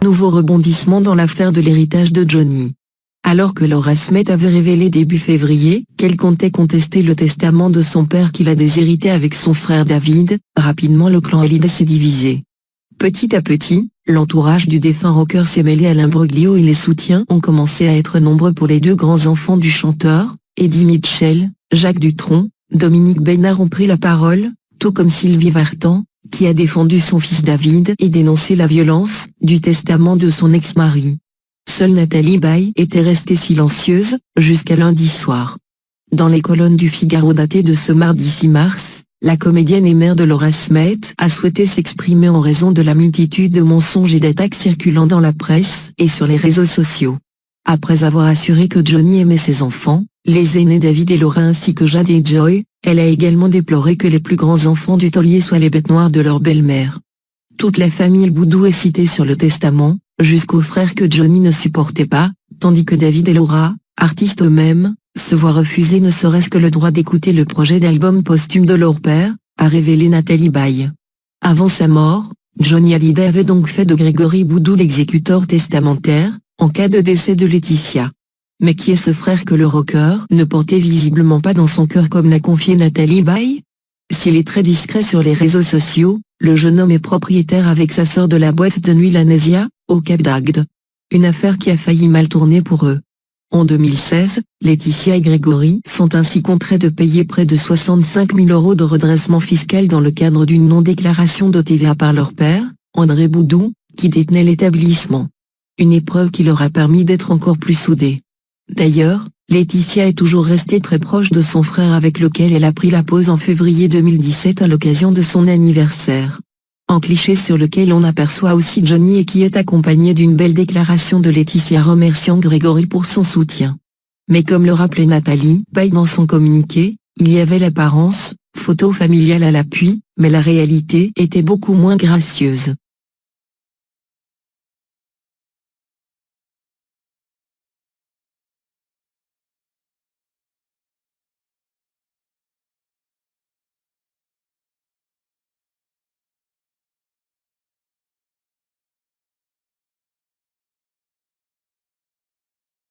Nouveau rebondissement dans l'affaire de l'héritage de Johnny. Alors que Laura Smith avait révélé début février qu'elle comptait contester le testament de son père qui l'a déshérité avec son frère David, rapidement le clan Hallyday s'est divisé. Petit à petit, l'entourage du défunt rocker s'est mêlé à l'imbroglio et les soutiens ont commencé à être nombreux pour les deux grands enfants du chanteur. Eddie Mitchell, Jacques Dutronc, Dominique Besnard ont pris la parole, tout comme Sylvie Vartan, qui a défendu son fils David et dénoncé la violence du testament de son ex-mari. Seule Nathalie Baye était restée silencieuse, jusqu'à lundi soir. Dans les colonnes du Figaro datées de ce mardi 6 mars, la comédienne et mère de Laura Smith a souhaité s'exprimer en raison de la multitude de mensonges et d'attaques circulant dans la presse et sur les réseaux sociaux. Après avoir assuré que Johnny aimait ses enfants, les aînés David et Laura ainsi que Jade et Joy, elle a également déploré que les plus grands enfants du taulier soient les bêtes noires de leur belle-mère. Toute la famille Boudou est citée sur le testament, jusqu'aux frères que Johnny ne supportait pas, tandis que David et Laura, artistes eux-mêmes, se voient refuser ne serait-ce que le droit d'écouter le projet d'album posthume de leur père, a révélé Nathalie Baye. Avant sa mort, Johnny Hallyday avait donc fait de Grégory Boudou l'exécuteur testamentaire, en cas de décès de Laetitia. Mais qui est ce frère que le rocker ne portait visiblement pas dans son cœur comme l'a confié Nathalie Baye? S'il est très discret sur les réseaux sociaux, le jeune homme est propriétaire avec sa sœur de la boîte de nuit Lanesia, au Cap d'Agde. Une affaire qui a failli mal tourner pour eux. En 2016, Laetitia et Grégory sont ainsi contraints de payer près de 65 000 € de redressement fiscal dans le cadre d'une non-déclaration de TVA par leur père, André Boudou, qui détenait l'établissement. Une épreuve qui leur a permis d'être encore plus soudés. D'ailleurs, Laetitia est toujours restée très proche de son frère avec lequel elle a pris la pause en février 2017 à l'occasion de son anniversaire. Un cliché sur lequel on aperçoit aussi Johnny et qui est accompagné d'une belle déclaration de Laetitia remerciant Grégory pour son soutien. Mais comme le rappelait Nathalie Baye dans son communiqué, il y avait l'apparence, photo familiale à l'appui, mais la réalité était beaucoup moins gracieuse.